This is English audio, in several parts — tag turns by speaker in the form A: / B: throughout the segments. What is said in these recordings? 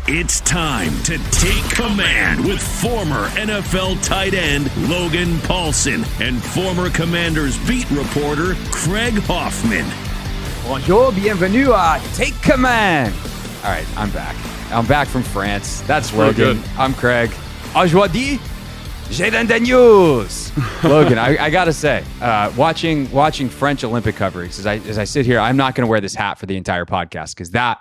A: It's time to take command with former NFL tight end Logan Paulson and former Commanders beat reporter Craig Hoffman.
B: Bonjour, bienvenue à Take Command. All right, I'm back. I'm back from France. That's Logan. I'm Craig. Aujourd'hui, j'ai des news. Logan, I gotta say, watching French Olympic coverage as I sit here, I'm not gonna wear this hat for the entire podcast because that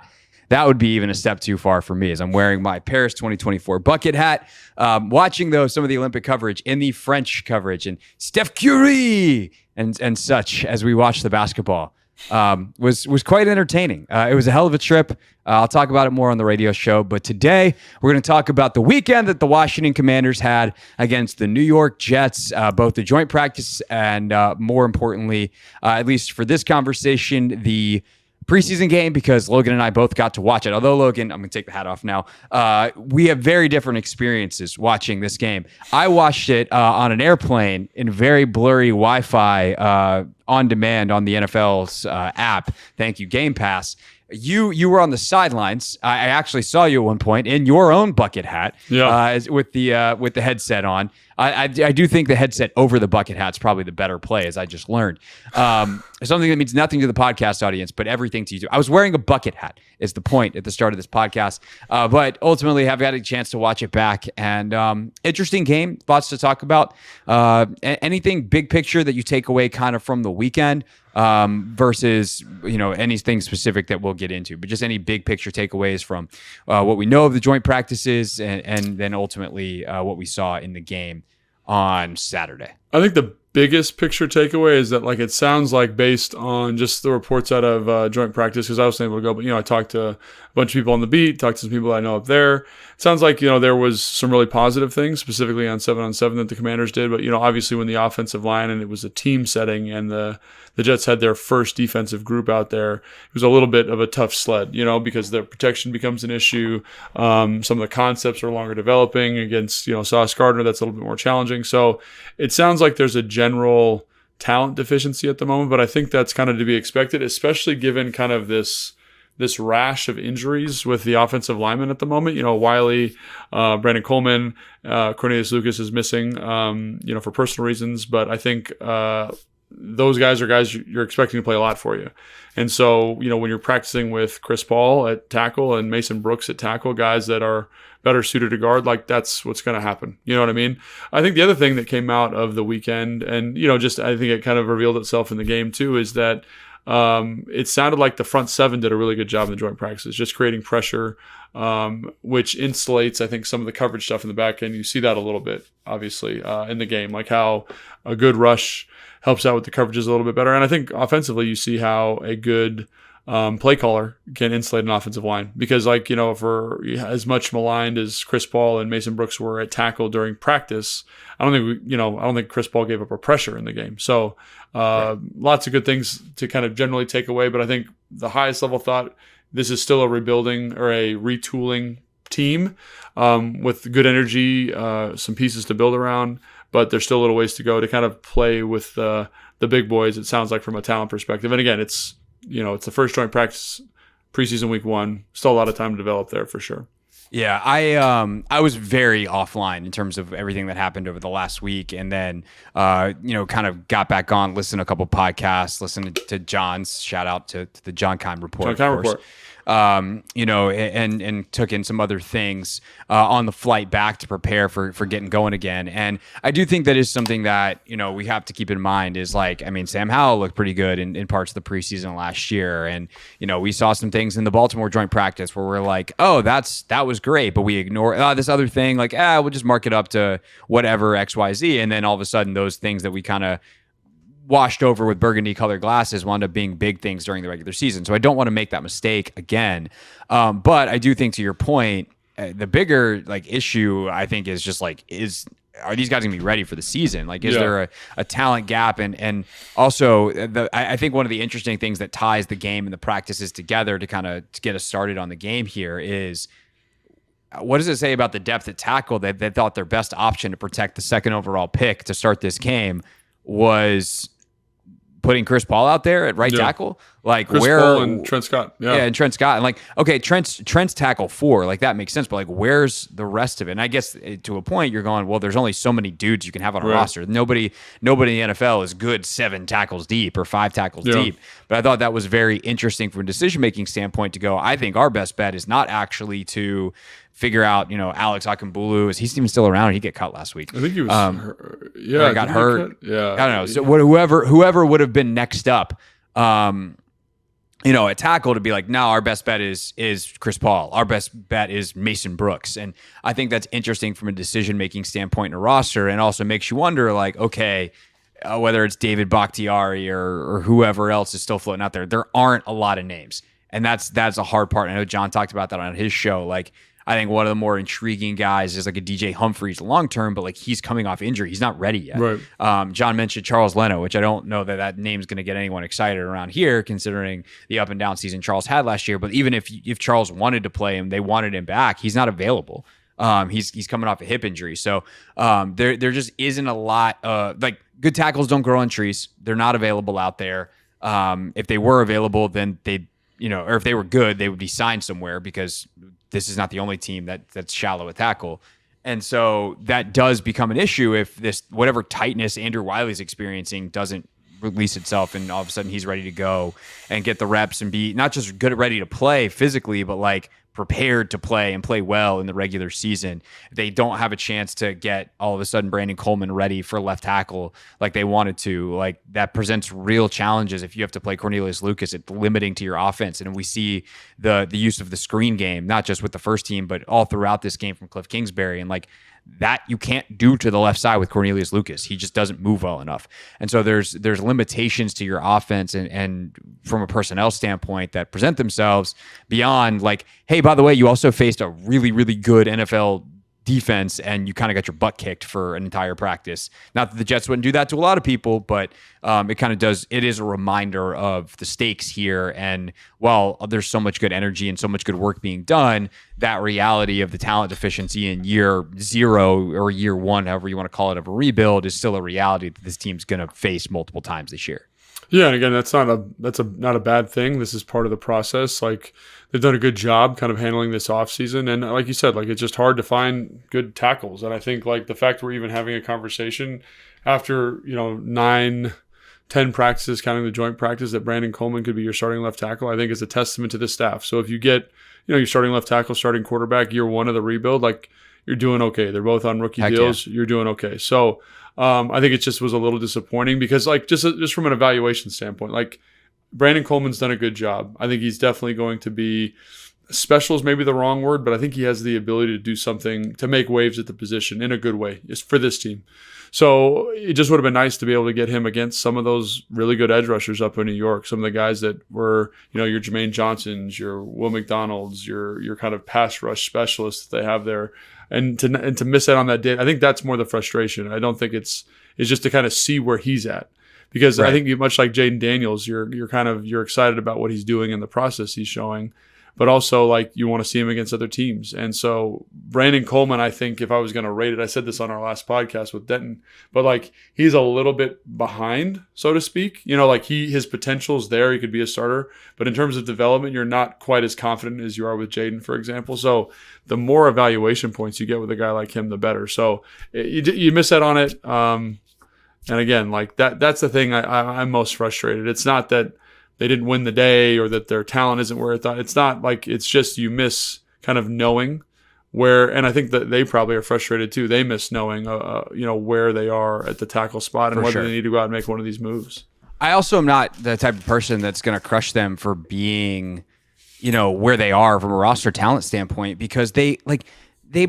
B: would be even a step too far for me as I'm wearing my Paris 2024 bucket hat. Watching, though, some of the Olympic coverage in the French coverage and Steph Curry and such as we watch the basketball was quite entertaining. It was a hell of a trip. I'll talk about it more on the radio show. But today, we're going to talk about the weekend that the Washington Commanders had against the New York Jets, both the joint practice and, more importantly, at least for this conversation, the preseason game, because Logan and I both got to watch it. Although, Logan, I'm going to take the hat off now. We have very different experiences watching this game. I watched it on an airplane in very blurry Wi-Fi on demand on the NFL's app. Thank you, Game Pass. You were on the sidelines. I actually saw you at one point in your own bucket hat, with the headset on. I do think the headset over the bucket hat's probably the better play, as I just learned. Something that means nothing to the podcast audience, but everything to you. I was wearing a bucket hat is the point at the start of this podcast, but ultimately have had a chance to watch it back. And interesting game, lots to talk about. Anything big picture that you take away kind of from the weekend? Versus, anything specific that we'll get into, but just any big picture takeaways from what we know of the joint practices and then ultimately what we saw in the game on Saturday.
C: I think the biggest picture takeaway is that, it sounds like, based on just the reports out of joint practice, because I wasn't able to go, but I talked to a bunch of people on the beat, talked to some people I know up there. It sounds like there was some really positive things, specifically on 7-on-7 that the Commanders did. But obviously when the offensive line, and it was a team setting, and the Jets had their first defensive group out there, it was a little bit of a tough sled, because the protection becomes an issue. Some of the concepts are longer developing against Sauce Gardner. That's a little bit more challenging. So it sounds like there's a general talent deficiency at the moment, but I think that's kind of to be expected, especially given kind of this rash of injuries with the offensive linemen at the moment. Wiley, Brandon Coleman, Cornelius Lucas is missing, for personal reasons, but I think those guys are guys you're expecting to play a lot for you. And so, when you're practicing with Chris Paul at tackle and Mason Brooks at tackle, guys that are better suited to guard, that's what's going to happen. You know what I mean? I think the other thing that came out of the weekend, and, I think it kind of revealed itself in the game too, is that it sounded like the front seven did a really good job in the joint practices, just creating pressure, which insulates, I think, some of the coverage stuff in the back end. You see that a little bit, obviously, in the game, like how a good rush helps out with the coverages a little bit better. And I think offensively, you see how a good play caller can insulate an offensive line, because for as much maligned as Chris Paul and Mason Brooks were at tackle during practice, I don't think Chris Paul gave up a pressure in the game. So lots of good things to kind of generally take away. But I think the highest level thought, this is still a rebuilding or a retooling team with good energy, some pieces to build around, but there's still a little ways to go to kind of play with the big boys, it sounds like, from a talent perspective. And again, it's the first joint practice, preseason week 1. Still a lot of time to develop there for sure.
B: Yeah, I was very offline in terms of everything that happened over the last week, and then kind of got back on, listened to a couple podcasts, listened to John's, shout out to the John Keim Report. And took in some other things on the flight back to prepare for getting going again. And I do think that is something that, we have to keep in mind is Sam Howell looked pretty good in parts of the preseason last year. And, we saw some things in the Baltimore joint practice where we're like, oh, that was great. But we ignore this other thing, we'll just mark it up to whatever XYZ. And then all of a sudden those things that we kind of washed over with burgundy colored glasses wound up being big things during the regular season. So I don't want to make that mistake again. But I do think, to your point, the bigger issue I think is just are these guys gonna be ready for the season? Is there a talent gap? And also I think one of the interesting things that ties the game and the practices together to get us started on the game here is, what does it say about the depth at tackle that they thought their best option to protect the second overall pick to start this game was putting Chris Paul out there at right tackle? Like
C: Chris
B: where
C: Paul and Trent Scott.
B: Yeah, and Trent Scott. And like, okay, Trent's tackle 4, like that makes sense, but like where's the rest of it? And I guess to a point you're going, well, there's only so many dudes you can have on a roster. Nobody in the NFL is good 7 tackles deep or 5 tackles deep. But I thought that was very interesting from a decision-making standpoint to go, I think our best bet is not actually to figure out, Alex Akambulu, is he even still around? He get cut last week.
C: I think he was
B: got hurt.
C: Yeah.
B: I don't know. So whoever would have been next up, at tackle to be like, no, our best bet is Chris Paul. Our best bet is Mason Brooks. And I think that's interesting from a decision-making standpoint in a roster, and also makes you wonder, like, okay, whether it's David Bakhtiari or whoever else is still floating out there aren't a lot of names. And that's a hard part. I know John talked about that on his show. Like, I think one of the more intriguing guys is like a DJ Humphries long-term, but like he's coming off injury. He's not ready yet.
C: Right.
B: John mentioned Charles Leno, which I don't know that name's going to get anyone excited around here, considering the up and down season Charles had last year. But even if Charles wanted to play him, they wanted him back, he's not available. He's coming off a hip injury. So there just isn't a lot like good tackles don't grow on trees. They're not available out there. If they were available, then they'd, or if they were good, they would be signed somewhere, because this is not the only team that's shallow at tackle. And so that does become an issue if this whatever tightness Andrew Wiley's experiencing doesn't release itself, and all of a sudden he's ready to go and get the reps and be not just good at ready to play physically, but like prepared to play and play well in the regular season. They don't have a chance to get all of a sudden Brandon Coleman ready for left tackle like they wanted to. Like, that presents real challenges if you have to play Cornelius Lucas. It's limiting to your offense. And we see the use of the screen game, not just with the first team, but all throughout this game from Kliff Kingsbury. And like, that you can't do to the left side with Cornelius Lucas. He just doesn't move well enough. And so there's limitations to your offense and from a personnel standpoint that present themselves beyond like, hey, by the way, you also faced a really, really good NFL defense and you kind of got your butt kicked for an entire practice. Not that the Jets wouldn't do that to a lot of people, but it kind of does. It is a reminder of the stakes here. And while there's so much good energy and so much good work being done, that reality of the talent deficiency in year 0 or year 1, however you want to call it, of a rebuild is still a reality that this team's going to face multiple times this year.
C: Yeah, and again, that's not a bad thing. This is part of the process. Like, they've done a good job kind of handling this offseason. And like you said, like, it's just hard to find good tackles. And I think like the fact we're even having a conversation after, 9, 10 practices, counting the joint practice, that Brandon Coleman could be your starting left tackle, I think is a testament to the staff. So if you get, your starting left tackle, starting quarterback, year 1 of the rebuild, like, you're doing okay. They're both on rookie deals. Yeah. You're doing okay. So I think it just was a little disappointing because, like, just from an evaluation standpoint, like, Brandon Coleman's done a good job. I think he's definitely going to be special is maybe the wrong word, but I think he has the ability to do something to make waves at the position in a good way for this team. So it just would have been nice to be able to get him against some of those really good edge rushers up in New York, some of the guys that were, your Jermaine Johnsons, your Will McDonald's, your kind of pass rush specialists that they have there. And to miss out on that day, I think that's more the frustration. I don't think it's just to kind of see where he's at. Because right. I think much like Jaden Daniels, you're excited about what he's doing in the process he's showing, but also like you want to see him against other teams. And so Brandon Coleman, I think if I was going to rate it, I said this on our last podcast with Denton, but like he's a little bit behind, so to speak. Like his potential's there. He could be a starter, but in terms of development, you're not quite as confident as you are with Jaden, for example. So the more evaluation points you get with a guy like him, the better. So you miss out on it. And again, like that's the thing I'm most frustrated. It's not that they didn't win the day or that their talent isn't where it thought. It's not like it's just you miss kind of knowing where, and I think that they probably are frustrated too. They miss knowing, where they are at the tackle spot and
B: for
C: whether
B: sure.
C: they need to go out and make one of these moves.
B: I also am not the type of person that's going to crush them for being, where they are from a roster talent standpoint, because they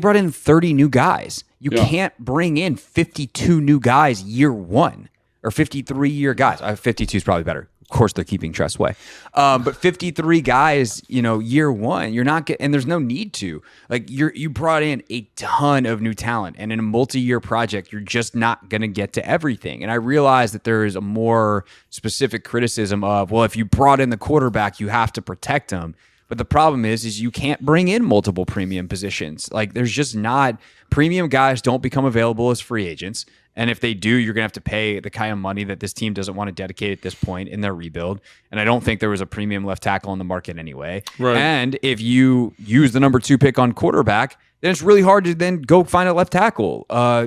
B: brought in 30 new guys. You can't bring in 52 new guys year 1 or 53 year guys. 52 is probably better. Of course, they're keeping Tress away. But 53 guys, year 1, you're not getting, and there's no need to. Like you brought in a ton of new talent, and in a multi-year project, you're just not going to get to everything. And I realize that there is a more specific criticism of, well, if you brought in the quarterback, you have to protect him. But the problem is you can't bring in multiple premium positions. Like there's just not premium guys don't become available as free agents. And if they do, you're going to have to pay the kind of money that this team doesn't want to dedicate at this point in their rebuild. And I don't think there was a premium left tackle on the market anyway.
C: Right.
B: And if you use the number 2 pick on quarterback, then it's really hard to then go find a left tackle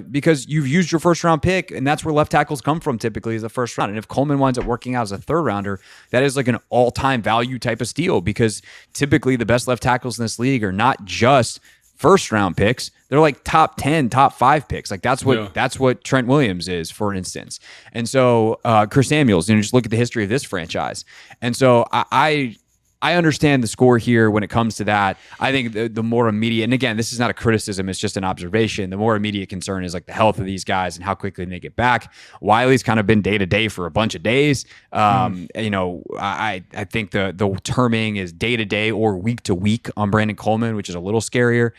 B: because you've used your first round pick, and that's where left tackles come from typically is the first round. And if Coleman winds up working out as a third rounder, that is like an all-time value type of steal because typically the best left tackles in this league are not just first round picks. They're like top 10, top 5 picks. Like that's what Trent Williams is, for instance. And so Chris Samuels, just look at the history of this franchise. And so I understand the score here when it comes to that. I think the more immediate, and again, this is not a criticism, it's just an observation. The more immediate concern is like the health of these guys and how quickly they get back. Wiley's kind of been day to day for a bunch of days. I think the terming is day to day or week to week on Brandon Coleman, which is a little scarier.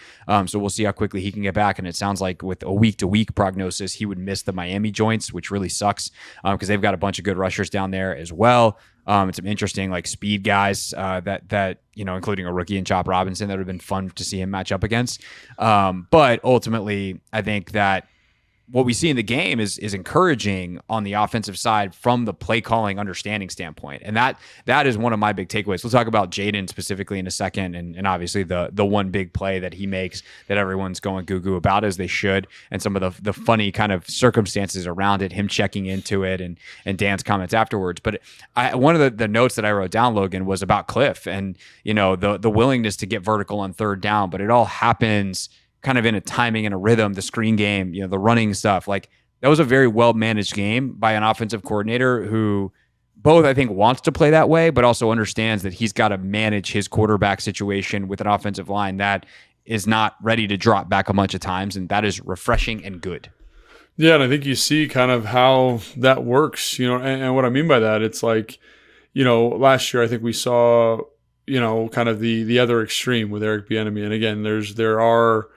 B: So we'll see how quickly he can get back. And it sounds like with a week to week prognosis, he would miss the Miami joints, which really sucks because they've got a bunch of good rushers down there as well. And some interesting like speed guys that including a rookie in Chop Robinson that would have been fun to see him match up against. But ultimately, I think that what we see in the game is encouraging on the offensive side from the play calling understanding standpoint. And that is one of my big takeaways. We'll talk about Jaden specifically in a second. And obviously the one big play that he makes that everyone's going goo-goo about as they should. And some of the funny kind of circumstances around it, him checking into it and Dan's comments afterwards. But one of the notes that I wrote down, Logan, was about Kliff and, the willingness to get vertical on third down, but it all happens kind of in a timing and a rhythm, the screen game, the running stuff. Like that was a very well managed game by an offensive coordinator who both I think wants to play that way, but also understands that he's got to manage his quarterback situation with an offensive line that is not ready to drop back a bunch of times. And that is refreshing and good.
C: Yeah. And I think you see kind of how that works, and what I mean by that, it's like, last year, I think we saw, kind of the other extreme with Eric Bieniemy. And again, there are,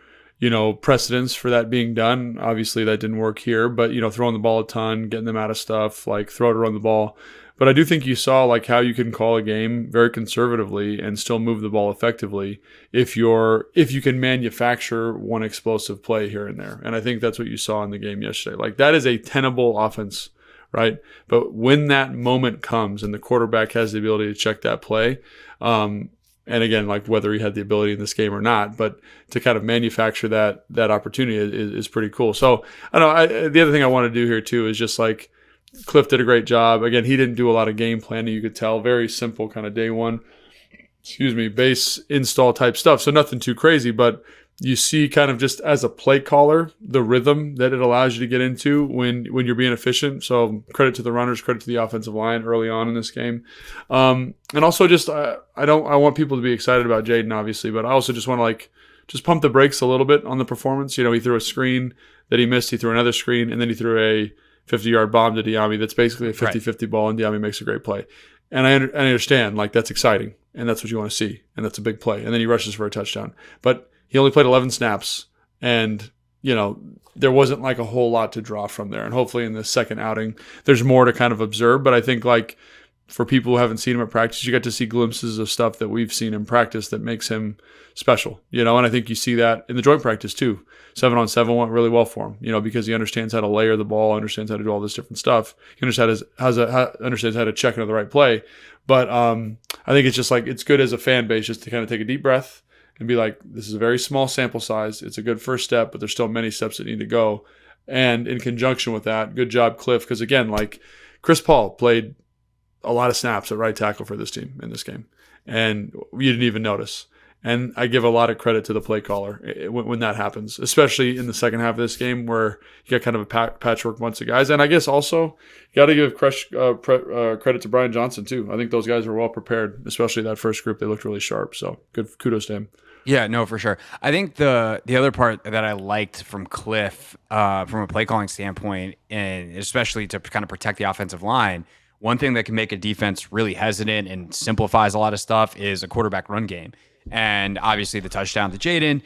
C: precedents for that being done. Obviously that didn't work here, but, throwing the ball a ton, getting them out of stuff, like throw to run the ball. But I do think you saw like how you can call a game very conservatively and still move the ball effectively if you can manufacture one explosive play here and there. And I think that's what you saw in the game yesterday. Like that is a tenable offense, right? But when that moment comes and the quarterback has the ability to check that play, and again, like whether he had the ability in this game or not, but to kind of manufacture that opportunity is pretty cool. So I don't know. The other thing I want to do here too is just like Kliff did a great job. Again, he didn't do a lot of game planning. You could tell very simple kind of day one, base install type stuff. So nothing too crazy, but you see kind of just as a play caller, the rhythm that it allows you to get into when you're being efficient. So credit to the runners, credit to the offensive line early on in this game. And also just, I want people to be excited about Jaden, obviously, but I also just want to just pump the brakes a little bit on the performance. He threw a screen that he missed. He threw another screen, and then he threw a 50-yard bomb to Diami. That's basically a 50-50 ball, and Diami makes a great play. And I understand, like, that's exciting, and that's what you want to see, and that's a big play. And then he rushes for a touchdown. But he only played 11 snaps, and, there wasn't like a whole lot to draw from there. And hopefully in the second outing, there's more to kind of observe. But I think like for people who haven't seen him at practice, you get to see glimpses of stuff that we've seen in practice that makes him special, and I think you see that in the joint practice too. 7-on-7 went really well for him, because he understands how to layer the ball, understands how to do all this different stuff. He understands how to check into the right play. But I think it's just like, it's good as a fan base just to kind of take a deep breath and be like, this is a very small sample size. It's a good first step, but there's still many steps that need to go. And in conjunction with that, good job, Kliff. Because again, like Chris Paul played a lot of snaps at right tackle for this team in this game, and you didn't even notice. And I give a lot of credit to the play caller when that happens, especially in the second half of this game where you got kind of a patchwork bunch of guys. And I guess also you got to give credit to Brian Johnson too. I think those guys were well prepared, especially that first group. They looked really sharp. So good, kudos to him.
B: Yeah, no, for sure. I think the other part that I liked from Kliff, from a play calling standpoint, and especially to kind of protect the offensive line, one thing that can make a defense really hesitant and simplifies a lot of stuff is a quarterback run game. And obviously the touchdown to Jaden,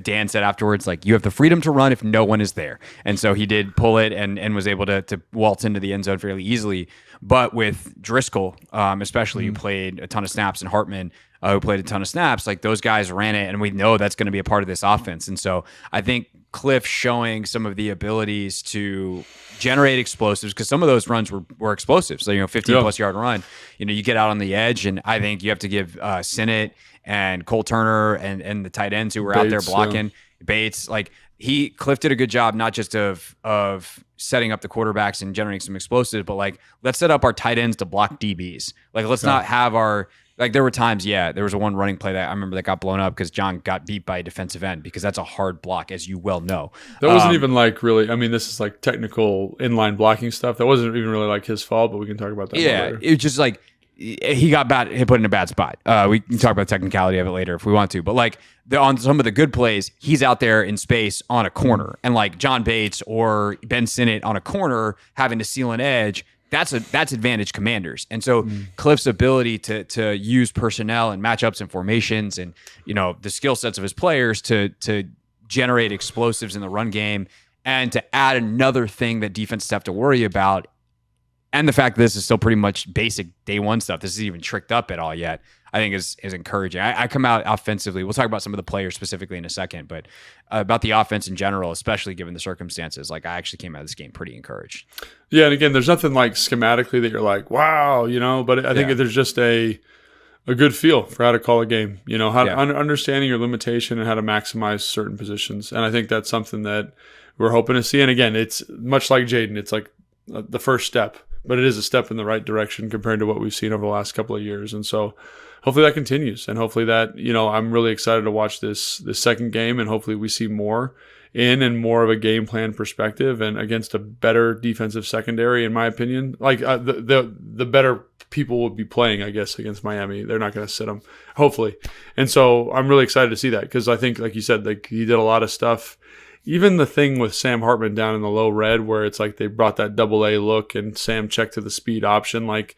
B: Dan said afterwards, like, you have the freedom to run if no one is there. And so he did pull it and was able to waltz into the end zone fairly easily. But with Driscoll, especially, who played a ton of snaps, and Hartman, who played a ton of snaps, like those guys ran it, and we know that's going to be a part of this offense. And so I think Kliff showing some of the abilities to generate explosives, because some of those runs were explosive. So, 15 plus yard run, you get out on the edge, and I think you have to give Sinnott and Cole Turner and the tight ends who were out there blocking Bates. Like Kliff did a good job, not just of setting up the quarterbacks and generating some explosives, but like, let's set up our tight ends to block DBs. Like, let's not have there were times, there was one running play that I remember that got blown up because John got beat by a defensive end, because that's a hard block, as you well know.
C: That wasn't even really, I mean, this is like technical inline blocking stuff. That wasn't even really like his fault, but we can talk about that later.
B: It was just like, he got put in a bad spot. We can talk about the technicality of it later if we want to, but like on some of the good plays, he's out there in space on a corner, and like John Bates or Ben Sinnott on a corner having to seal an edge. That's advantage Commanders. And so Kliff's ability to use personnel and matchups and formations and, the skill sets of his players to generate explosives in the run game, and to add another thing that defenses have to worry about. And the fact that this is still pretty much basic day one stuff, this isn't even tricked up at all yet, I think is encouraging. I come out offensively. We'll talk about some of the players specifically in a second, but about the offense in general, especially given the circumstances, like I actually came out of this game pretty encouraged.
C: Yeah, and again, there's nothing like schematically that you're like, wow, but I think there's just a good feel for how to call a game, how to understanding your limitation and how to maximize certain positions. And I think that's something that we're hoping to see. And again, it's much like Jaden. It's like the first step, but it is a step in the right direction compared to what we've seen over the last couple of years. And so hopefully that continues. And hopefully that, I'm really excited to watch this second game, and hopefully we see more and more of a game plan perspective, and against a better defensive secondary, in my opinion. Like the better people will be playing, I guess, against Miami. They're not going to sit them, hopefully. And so I'm really excited to see that, because I think, like you said, like he did a lot of stuff. Even the thing with Sam Hartman down in the low red, where it's like they brought that double-A look and Sam checked to the speed option. Like,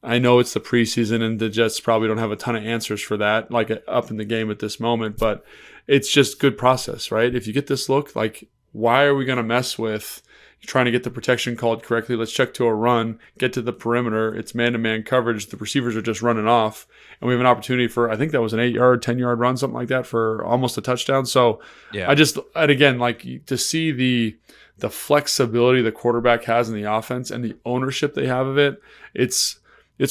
C: I know it's the preseason and the Jets probably don't have a ton of answers for that, like up in the game at this moment, but it's just good process, right? If you get this look, like, why are we going to mess with trying to get the protection called correctly? Let's check to a run, get to the perimeter. It's man-to-man coverage. The receivers are just running off. And we have an opportunity for, I think that was an 8-yard, 10-yard run, something like that, for almost a touchdown. So and again, like, to see the flexibility the quarterback has in the offense and the ownership they have of it, it's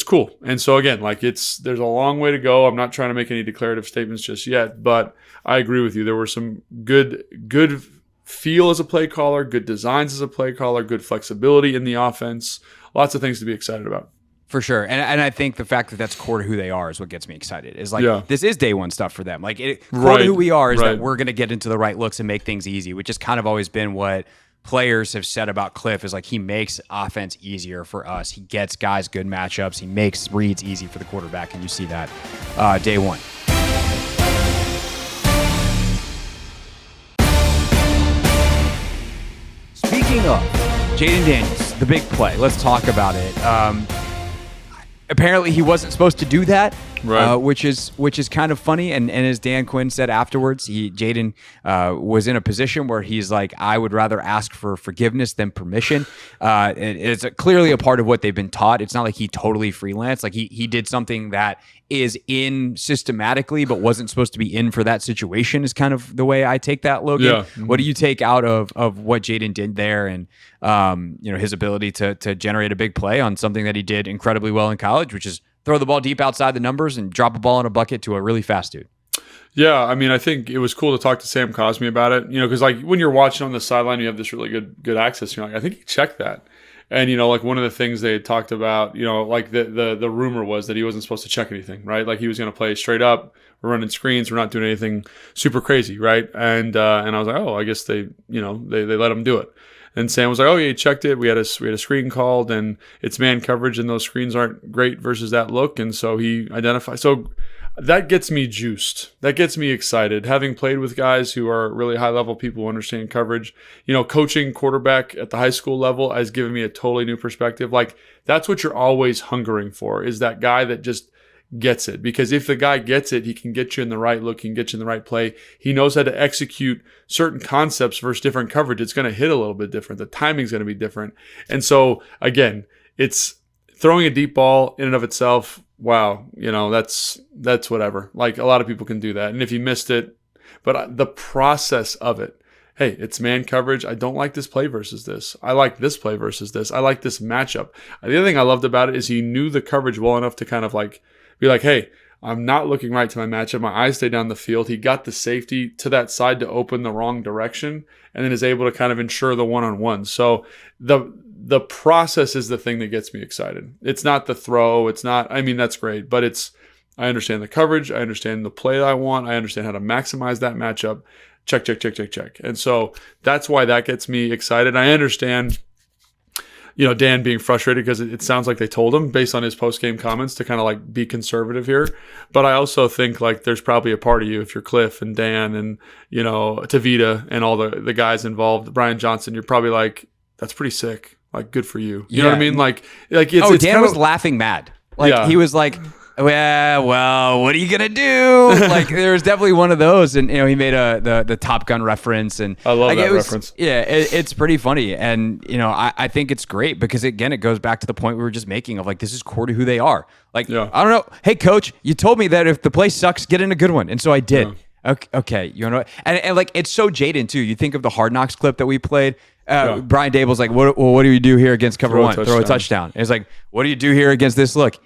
C: cool. And so again, like, there's a long way to go. I'm not trying to make any declarative statements just yet, but I agree with you. There were some good feel as a play caller, good designs as a play caller, good flexibility in the offense. Lots of things to be excited about.
B: For sure. And I think the fact that that's core to who they are is what gets me excited. Is like, this is day one stuff for them. Like, core to who we are is that we're going to get into the right looks and make things easy, which has kind of always been what players have said about Kliff, is like, he makes offense easier for us. He gets guys good matchups. He makes reads easy for the quarterback, and you see that day one. Speaking of Jaden Daniels, the big play, let's talk about it. Apparently he wasn't supposed to do that, which is kind of funny. And as Dan Quinn said afterwards, Jaden was in a position where he's like, I would rather ask for forgiveness than permission. It's clearly a part of what they've been taught. It's not like he totally freelanced. Like he did something that is in systematically, but wasn't supposed to be in for that situation, is kind of the way I take that, Logan. Yeah. Mm-hmm. What do you take out of what Jaden did there, and his ability to generate a big play on something that he did incredibly well in college, which is throw the ball deep outside the numbers and drop a ball in a bucket to a really fast dude?
C: Yeah, I mean, I think it was cool to talk to Sam Cosmi about it, because like when you're watching on the sideline, you have this really good access. You're like, I think he checked that. And, like one of the things they had talked about, like the rumor was that he wasn't supposed to check anything, right? Like he was going to play straight up. We're running screens. We're not doing anything super crazy, right? And I was like, oh, I guess they let him do it. And Sam was like, oh, yeah, he checked it. We had a screen called, and it's man coverage, and those screens aren't great versus that look. And so he identified. So that gets me juiced. That gets me excited. Having played with guys who are really high-level people who understand coverage, coaching quarterback at the high school level has given me a totally new perspective. Like, that's what you're always hungering for, is that guy that just gets it. Because if the guy gets it, he can get you in the right look, he can get you in the right play. He knows how to execute certain concepts versus different coverage. It's going to hit a little bit different. The timing's going to be different. And so, again, it's throwing a deep ball in and of itself. Wow, that's whatever. Like, a lot of people can do that. And if you missed it, but the process of it hey, it's man coverage. I don't like this play versus this. I like this play versus this. I like this matchup. The other thing I loved about it is he knew the coverage well enough to kind of like be like, hey, I'm not looking right to my matchup. My eyes stay down the field. He got the safety to that side to open the wrong direction and then is able to kind of ensure the one-on-one. So the process is the thing that gets me excited. It's not the throw. It's not, I mean, that's great, but I understand the coverage. I understand the play that I want. I understand how to maximize that matchup. Check. And so that's why that gets me excited. I understand, Dan being frustrated because it sounds like they told him based on his post-game comments to kind of like be conservative here. But I also think like there's probably a part of you, if you're Kliff and Dan and, Tavita and all the guys involved, Brian Johnson, you're probably like, that's pretty sick. Like, good for you. You know what I mean? Like it's
B: Dan was laughing mad. He was like, well, what are you gonna do? Like, there was definitely one of those, and he made the Top Gun reference, and
C: I love that reference.
B: Yeah, it's pretty funny, and I think it's great because again, it goes back to the point we were just making of like this is core to who they are. Like, I don't know. Hey, coach, you told me that if the play sucks, get in a good one, and so I did. Yeah. Okay, and like it's so Jaden too. You think of the Hard Knocks clip that we played. Brian Dable's like, what do you do here against cover one? Throw a touchdown. And it's like, what do you do here against this look?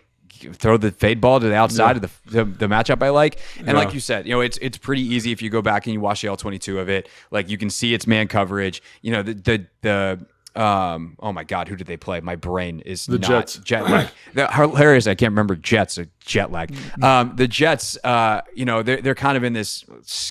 B: Throw the fade ball to the outside of the matchup I like. And like you said, it's pretty easy if you go back and you watch the L22 of it. Like you can see it's man coverage. Oh my God, who did they play? My brain is
C: the
B: not
C: Jets.
B: Jet lag. Hilarious. I can't remember Jets. Jet lag. The Jets, they're kind of in this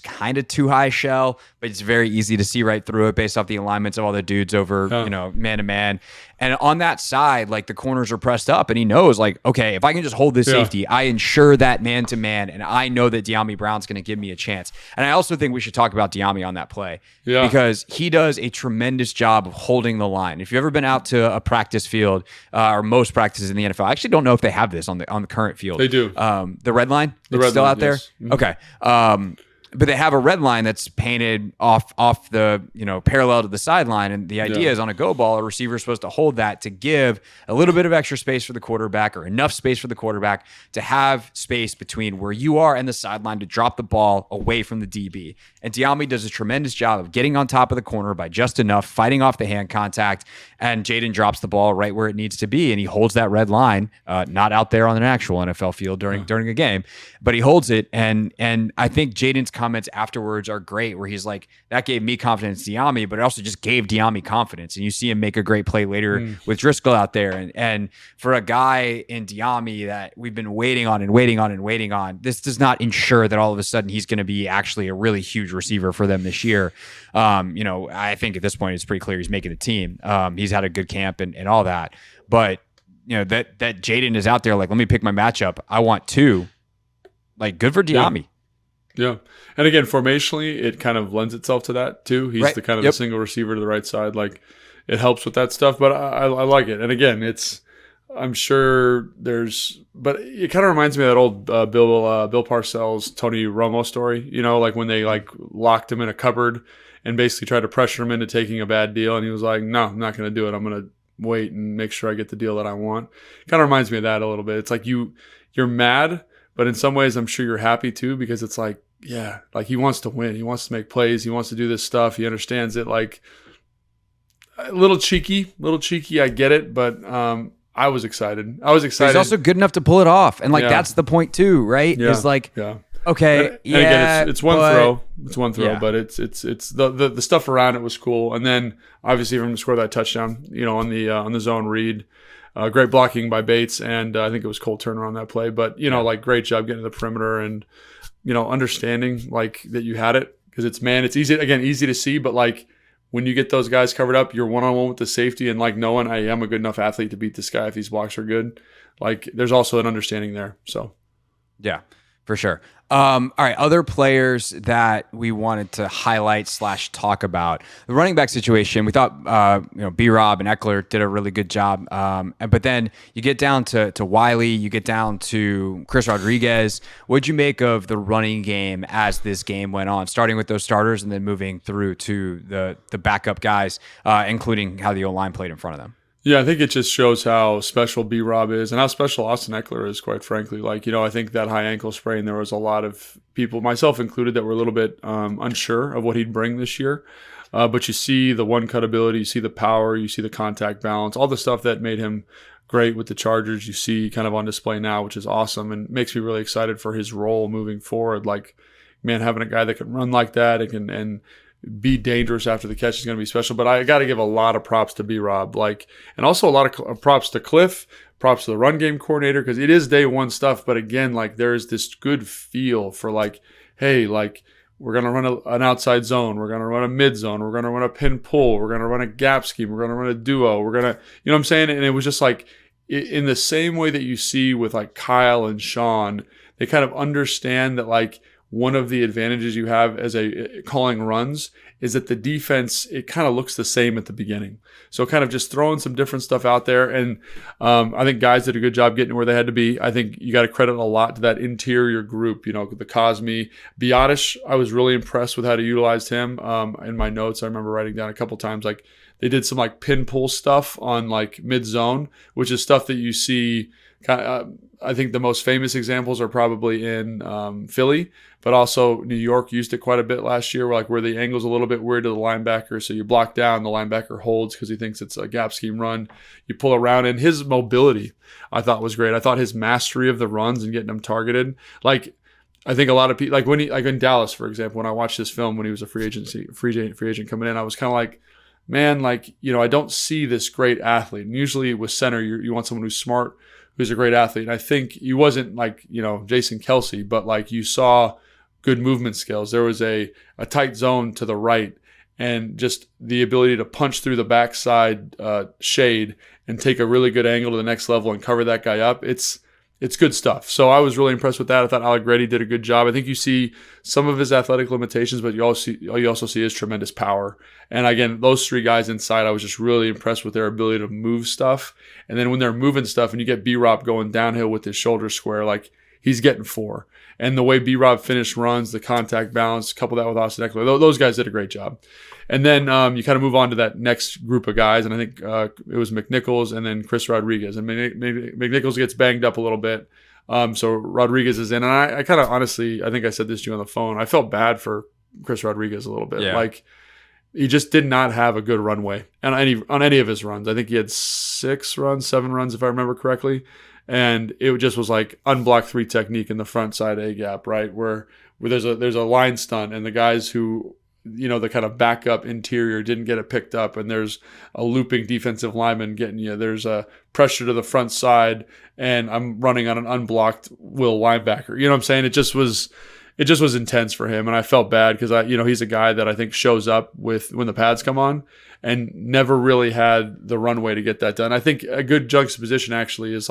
B: kind of too high shell, but it's very easy to see right through it based off the alignments of all the dudes over, man to man. And on that side, like the corners are pressed up and he knows like, okay, if I can just hold this safety, I ensure that man to man. And I know that De'Ami Brown's going to give me a chance. And I also think we should talk about De'Ami on that play because he does a tremendous job of holding the line. If you've ever been out to a practice field or most practices in the NFL, I actually don't know if they have this on the current field.
C: They do.
B: The red line?
C: The
B: it's
C: red
B: still
C: line,
B: out there?
C: yes. Mm-hmm.
B: Okay. But they have a red line that's painted off the parallel to the sideline, and the idea is on a go ball, a receiver is supposed to hold that to give a little bit of extra space for the quarterback or enough space for the quarterback to have space between where you are and the sideline to drop the ball away from the DB. And De'Ami does a tremendous job of getting on top of the corner by just enough, fighting off the hand contact, and Jaden drops the ball right where it needs to be, and he holds that red line, not out there on an actual NFL field during a game, but he holds it, and I think Jaden's comments afterwards are great, where he's like, that gave me confidence, De'Ami, but it also just gave De'Ami confidence. And you see him make a great play later with Driscoll out there. And for a guy in De'Ami that we've been waiting on, this does not ensure that all of a sudden he's going to be actually a really huge receiver for them this year. I think at this point it's pretty clear he's making the team. He's had a good camp and all that. But that Jaden is out there like, let me pick my matchup. I want two. Like, good for De'Ami.
C: Yeah. And again, formationally, it kind of lends itself to that too. He's the kind of the single receiver to the right side. Like, it helps with that stuff, but I like it. And again, I'm sure but it kind of reminds me of that old Bill Parcells, Tony Romo story, like when they like locked him in a cupboard and basically tried to pressure him into taking a bad deal. And he was like, no, I'm not going to do it. I'm going to wait and make sure I get the deal that I want. Kind of reminds me of that a little bit. It's like you're mad, but in some ways I'm sure you're happy too, because it's like, yeah, like he wants to win. He wants to make plays. He wants to do this stuff. He understands it. Like a little cheeky. I get it, but I was excited. He's
B: also good enough to pull it off, and that's the point too, right?
C: Yeah.
B: Is like,
C: okay, and again, it's one throw. It's one throw,
B: yeah.
C: but it's the stuff around it was cool, and then obviously for him to score that touchdown, on the zone read. Great blocking by Bates, and I think it was Cole Turner on that play. But like great job getting to the perimeter and understanding like that you had it, because it's easy to see, but like when you get those guys covered up, you're one-on-one with the safety, and like knowing I am a good enough athlete to beat this guy if these blocks are good. Like there's also an understanding there. So
B: yeah, for sure. All right, other players that we wanted to highlight / talk about. The running back situation, we thought B-Rob and Eckler did a really good job. But then you get down to Wiley, you get down to Chris Rodriguez. What'd you make of the running game as this game went on, starting with those starters and then moving through to the backup guys, including how the O-line played in front of them?
C: Yeah, I think it just shows how special B-Rob is and how special Austin Eckler is, quite frankly. Like, I think that high ankle sprain, there was a lot of people, myself included, that were a little bit unsure of what he'd bring this year. But you see the one cut ability, you see the power, you see the contact balance, all the stuff that made him great with the Chargers. You see kind of on display now, which is awesome and makes me really excited for his role moving forward. Like, man, having a guy that can run like that and be dangerous after the catch is going to be special. But I got to give a lot of props to B-Rob, and also a lot of props to Kliff, props to the run game coordinator, because it is day one stuff. But again, there's this good feel for hey, we're going to run an outside zone. We're going to run a mid zone. We're going to run a pin pull. We're going to run a gap scheme. We're going to run a duo. We're going to, you know what I'm saying? And it was just in the same way that you see with Kyle and Sean, they kind of understand that one of the advantages you have as a calling runs is that the defense, it kind of looks the same at the beginning. So kind of just throwing some different stuff out there. And I think guys did a good job getting where they had to be. I think you got to credit a lot to that interior group, the Cosme. Biotish, I was really impressed with how to utilize him. In my notes, I remember writing down a couple times, they did some pin pull stuff on mid zone, which is stuff that you see kind of, I think the most famous examples are probably in Philly, but also New York used it quite a bit last year, where the angle's a little bit weird to the linebacker. So you block down, the linebacker holds because he thinks it's a gap scheme run. You pull around, and his mobility I thought was great. I thought his mastery of the runs and getting them targeted. I think a lot of people, when he, in Dallas, for example, when I watched this film when he was a free agent coming in, I was kind of man, I don't see this great athlete. And usually with center, you want someone who's smart, who's a great athlete. And I think he wasn't Jason Kelsey, but you saw good movement skills. There was a tight zone to the right, and just the ability to punch through the backside shade and take a really good angle to the next level and cover that guy up. It's good stuff. So I was really impressed with that. I thought Allegretti did a good job. I think you see some of his athletic limitations, but you also see his tremendous power. And again, those three guys inside, I was just really impressed with their ability to move stuff. And then when they're moving stuff and you get B-Rob going downhill with his shoulder square, he's getting 4. And the way B-Rob finished runs, the contact balance, couple that with Austin Eckler, those guys did a great job. And then you kind of move on to that next group of guys, and I think it was McNichols and then Chris Rodriguez. And McNichols gets banged up a little bit, so Rodriguez is in. And I kind of honestly, I think I said this to you on the phone, I felt bad for Chris Rodriguez a little bit.
B: Yeah.
C: He just did not have a good runway on any of his runs. I think he had 7 runs, if I remember correctly. And it just was unblocked 3 technique in the front side A gap, right? Where there's a line stunt, and the guys who, the kind of backup interior didn't get it picked up, and there's a looping defensive lineman getting you. There's a pressure to the front side, and I'm running on an unblocked will linebacker. You know what I'm saying? It just was intense for him, and I felt bad because he's a guy that I think shows up with when the pads come on, and never really had the runway to get that done. I think a good juxtaposition actually is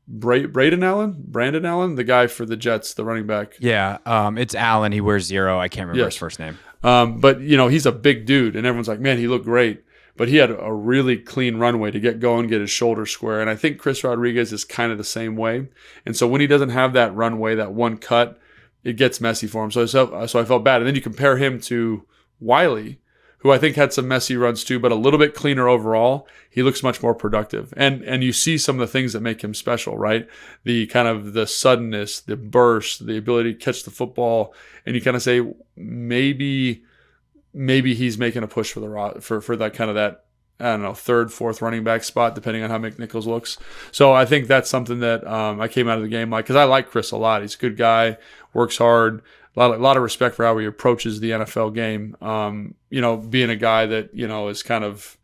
C: Brandon Allen, the guy for the Jets, the running back.
B: Yeah, it's Allen. He wears 0. I can't remember his first name.
C: But he's a big dude, and everyone's like, man, he looked great. But he had a really clean runway to get going, get his shoulder square. And I think Chris Rodriguez is kind of the same way. And so when he doesn't have that runway, that one cut, it gets messy for him. So I felt bad. And then you compare him to Wiley, who I think had some messy runs too, but a little bit cleaner overall. He looks much more productive. And you see some of the things that make him special, right? The kind of the suddenness, the burst, the ability to catch the football. And you kind of say, maybe he's making a push for that kind of that, I don't know, 3rd, 4th running back spot, depending on how McNichols looks. So I think that's something that I came out of the game because I like Chris a lot. He's a good guy, works hard. A lot of respect for how he approaches the NFL game. Being a guy that, is kind of,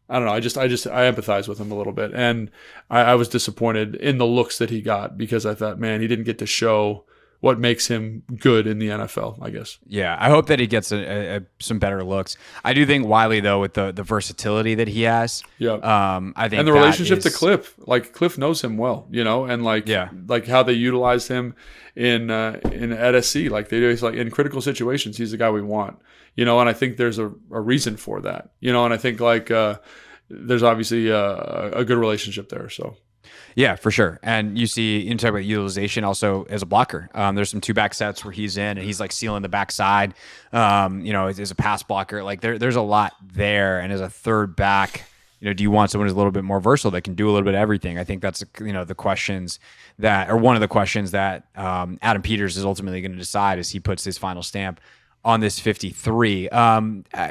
C: I don't know, I empathize with him a little bit. And I was disappointed in the looks that he got because I thought, man, he didn't get to show what makes him good in the NFL, I guess.
B: Yeah, I hope that he gets some better looks. I do think Wiley, though, with the versatility that he has, I think,
C: and the relationship to Kliff, Kliff knows him well, and how they utilized him in at SC, they do, in critical situations, he's the guy we want, and I think there's a reason for that, and I think there's obviously a good relationship there, so.
B: Yeah, for sure. And you talk about utilization also as a blocker. There's some 2-back sets where he's in and he's sealing the backside, as a pass blocker. There's a lot there. And as a 3rd back, do you want someone who's a little bit more versatile that can do a little bit of everything? I think that's, the questions that, or one of the questions that Adam Peters is ultimately going to decide as he puts his final stamp on this 53.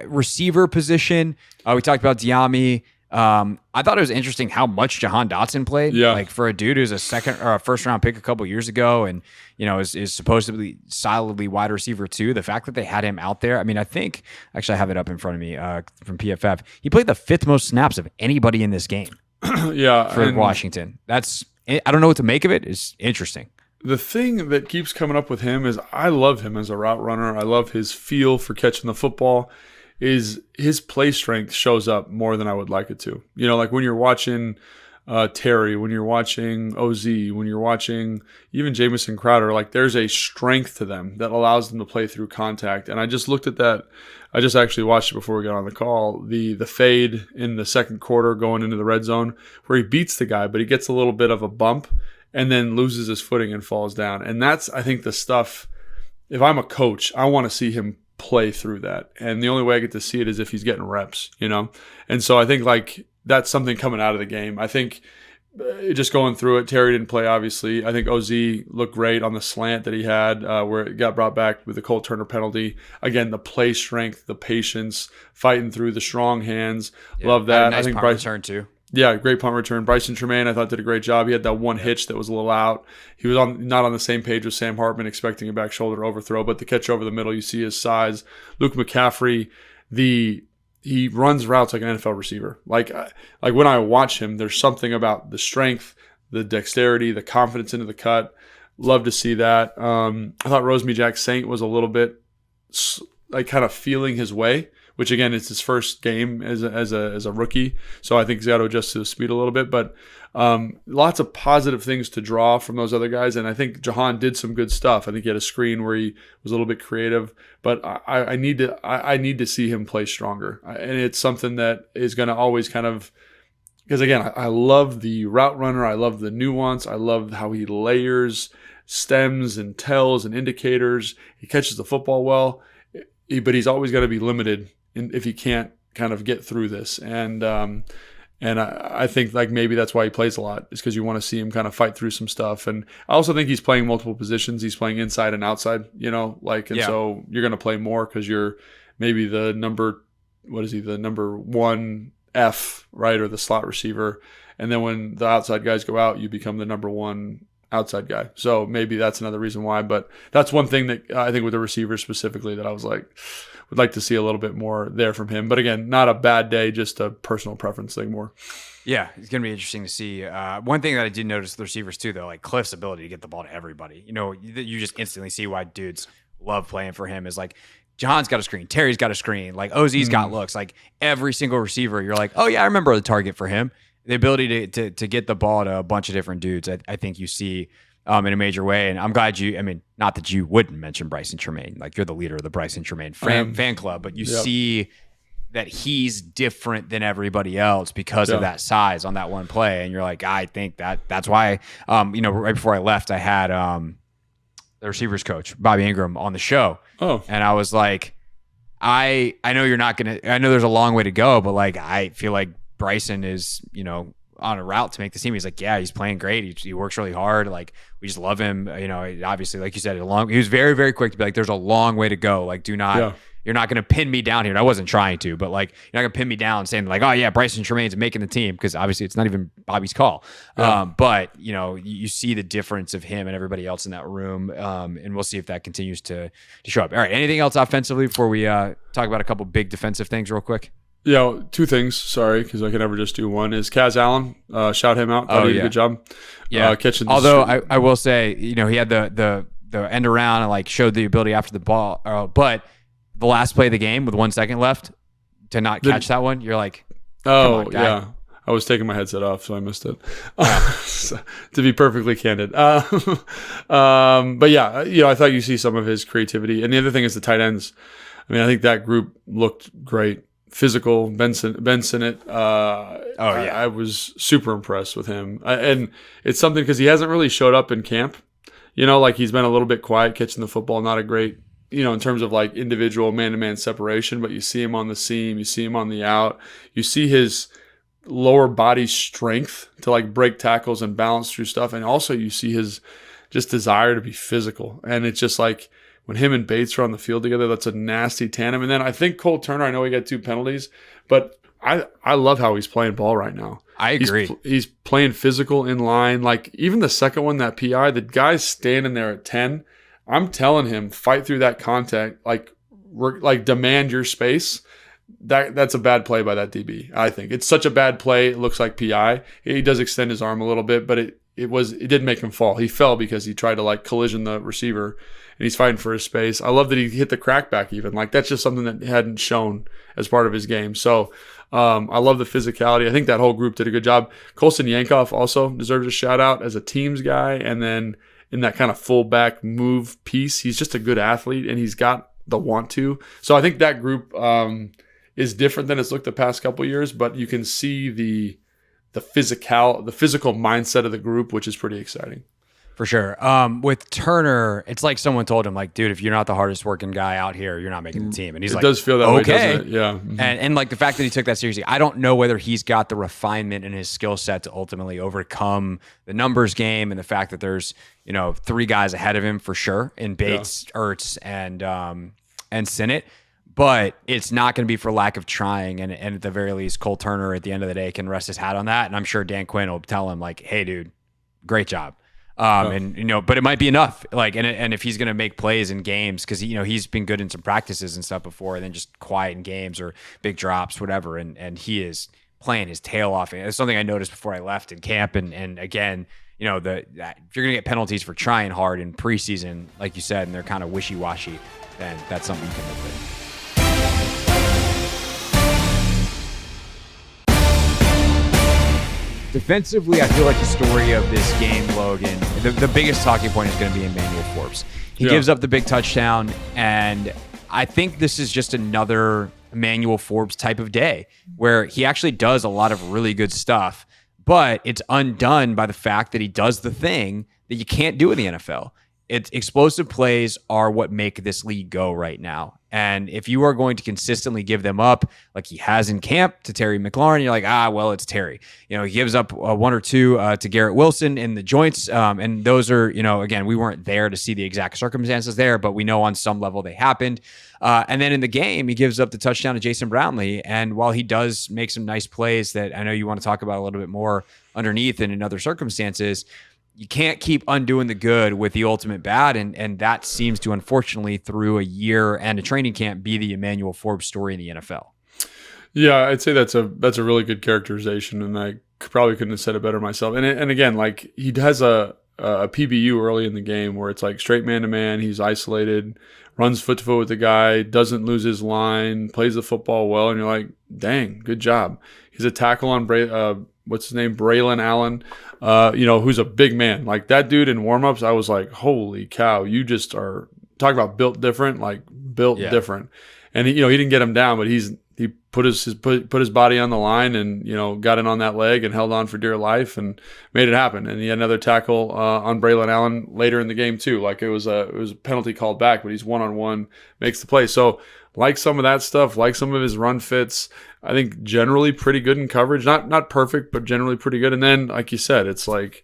B: Receiver position, we talked about Diami. I thought it was interesting how much Jahan Dotson played.
C: Yeah.
B: Like for a dude who's a second or a first round pick a couple years ago and, is supposedly solidly wide receiver too. The fact that they had him out there. I mean, I think actually I have it up in front of me from PFF. He played the 5th most snaps of anybody in this game.
C: Yeah.
B: For Washington. I don't know what to make of it. It's interesting.
C: The thing that keeps coming up with him is I love him as a route runner. I love his feel for catching the football. Is his play strength shows up more than I would like it to. Like when you're watching Terry, when you're watching OZ, when you're watching even Jamison Crowder, like there's a strength to them that allows them to play through contact. And I just looked at that. I just actually watched it before we got on the call. The fade in the second quarter going into the red zone where he beats the guy, but he gets a little bit of a bump and then loses his footing and falls down. And that's, I think, the stuff. If I'm a coach, I want to see him play through that. And the only way I get to see it is if he's getting reps, And so I think like that's something coming out of the game. I think just going through it, Terry didn't play, obviously. I think OZ looked great on the slant that he had where it got brought back with the Cole Turner penalty. Again, the play strength, the patience, fighting through the strong hands. Yeah, love that.
B: Nice
C: I think
B: punt return too.
C: Yeah, great punt return. Bryson Tremaine, I thought, did a great job. He had that one hitch that was a little out. He was not on the same page with Sam Hartman, expecting a back shoulder overthrow, but the catch over the middle, you see his size. Luke McCaffrey, he runs routes like an NFL receiver. Like when I watch him, there's something about the strength, the dexterity, the confidence into the cut. Love to see that. I thought Rosemy Jack Saint was a little bit like kind of feeling his way, which again, it's his first game as a rookie. So I think he's got to adjust to the speed a little bit, but lots of positive things to draw from those other guys. And I think Jahan did some good stuff. I think he had a screen where he was a little bit creative, but I need to see him play stronger. And it's something that is going to always kind of, because again, I love the route runner. I love the nuance. I love how he layers stems and tells and indicators. He catches the football well, but he's always got to be limited if he can't kind of get through this. And I think like maybe that's why he plays a lot, is because you want to see him kind of fight through some stuff. And I also think he's playing multiple positions. He's playing inside and outside, so you're going to play more because you're maybe the number one F, right, or the slot receiver. And then when the outside guys go out, you become the number one outside guy. So maybe that's another reason why. But that's one thing that I think with the receivers specifically that I was like, would like to see a little bit more there from him. But again, not a bad day, just a personal preference thing more.
B: Yeah, it's going to be interesting to see. One thing that I did notice with the receivers too, though, like Kliff's ability to get the ball to everybody. You just instantly see why dudes love playing for him is like, Jahan's got a screen, Terry's got a screen, like OZ's got looks. Like every single receiver, you're like, oh yeah, I remember the target for him. The ability to get the ball to a bunch of different dudes, I think you see in a major way. And I'm glad not that you wouldn't mention Bryson Tremaine, like you're the leader of the Bryson Tremaine fan club, but you see that he's different than everybody else because of that size on that one play. And you're like, I think that's why, right before I left, I had the receivers coach, Bobby Ingram, on the show. Oh. And I was like, I know you're not going to, I know there's a long way to go, but like, I feel like Bryson is, on a route to make the team. He's like, yeah, he's playing great. He works really hard. Like, we just love him. Obviously, like you said, he was very, very quick to be like, there's a long way to go. Like, you're not going to pin me down here. And I wasn't trying to, but like, you're not going to pin me down saying like, oh yeah, Bryson Tremaine's making the team. Cause obviously it's not even Bobby's call. Yeah. But you see the difference of him and everybody else in that room. And we'll see if that continues to show up. All right. Anything else offensively before we talk about a couple big defensive things real quick?
C: Yeah, two things. Sorry, because I can never just do one. Is Kaz Allen? Shout him out. He did a good job.
B: Yeah,
C: catching.
B: Although I will say, he had the end around and like showed the ability after the ball, but the last play of the game with 1 second left to not catch that one, you're like,
C: oh yeah. I was taking my headset off, so I missed it. So, to be perfectly candid, but yeah, I thought you see some of his creativity, and the other thing is the tight ends. I think that group looked great. Physical, Ben Sinnott. I was super impressed with him. And it's something because he hasn't really showed up in camp. Like he's been a little bit quiet catching the football, not a great, in terms of like individual man-to-man separation, but you see him on the seam, you see him on the out, you see his lower body strength to like break tackles and balance through stuff. And also you see his just desire to be physical. And it's just like, when him and Bates are on the field together, that's a nasty tandem. And then I think Cole Turner, I know he got 2 penalties, but I love how he's playing ball right now.
B: I agree.
C: He's playing physical in line. Like even the second one, that PI, the guy's standing there at 10. I'm telling him, fight through that contact, like demand your space. That's a bad play by that DB. I think it's such a bad play. It looks like PI. He does extend his arm a little bit, but it didn't make him fall. He fell because he tried to like collision the receiver, and he's fighting for his space. I love that he hit the crackback even. Like that's just something that hadn't shown as part of his game. So I love the physicality. I think that whole group did a good job. Colson Yankoff also deserves a shout out as a teams guy, and then in that kind of fullback move piece, he's just a good athlete, and he's got the want to. So I think that group is different than it's looked the past couple of years, but you can see the physical mindset of the group, which is pretty exciting.
B: For sure. With Turner, it's like someone told him, like, dude, if you're not the hardest working guy out here, you're not making the team. And he's
C: it
B: like,
C: does feel that
B: okay.
C: way, doesn't it? Yeah. Mm-hmm.
B: And like the fact that he took that seriously, I don't know whether he's got the refinement in his skill set to ultimately overcome the numbers game and the fact that there's, 3 guys ahead of him for sure in Bates, Ertz, and Sinnott. But it's not going to be for lack of trying. And at the very least, Cole Turner at the end of the day can rest his hat on that. And I'm sure Dan Quinn will tell him like, hey, dude, great job. And but it might be enough. Like, and if he's going to make plays in games, because he's been good in some practices and stuff before, and then just quiet in games or big drops, whatever. And he is playing his tail off. And it's something I noticed before I left in camp. And again, if you're going to get penalties for trying hard in preseason, like you said, and they're kind of wishy washy, then that's something you can live with. Defensively, I feel like the story of this game, Logan, the biggest talking point is going to be Emmanuel Forbes. He gives up the big touchdown, and I think this is just another Emmanuel Forbes type of day where he actually does a lot of really good stuff, but it's undone by the fact that he does the thing that you can't do in the NFL. Explosive plays are what make this league go right now. And if you are going to consistently give them up, like he has in camp to Terry McLaurin, you're like, well, it's Terry. He gives up 1 or 2 to Garrett Wilson in the joints. And those are, again, we weren't there to see the exact circumstances there, but we know on some level they happened. And then in the game, he gives up the touchdown to Jason Brownlee. And while he does make some nice plays that I know you want to talk about a little bit more underneath and in other circumstances, you can't keep undoing the good with the ultimate bad, and that seems to, unfortunately, through a year and a training camp, be the Emmanuel Forbes story in the NFL.
C: Yeah, I'd say that's a really good characterization, and I probably couldn't have said it better myself. And again, like he has a PBU early in the game where it's like straight man-to-man, he's isolated, runs foot-to-foot with the guy, doesn't lose his line, plays the football well, and you're like, dang, good job. He's a tackle on Braylon Allen, who's a big man. Like that dude in warmups, I was like, holy cow, you just are talking about built different, different. And he didn't get him down, but he put his body on the line and got in on that leg and held on for dear life and made it happen. And he had another tackle on Braylon Allen later in the game too. Like it was a penalty called back, but he's 1-on-1, makes the play. So like some of that stuff, like some of his run fits, I think generally pretty good in coverage. Not perfect, but generally pretty good. And then, like you said, it's like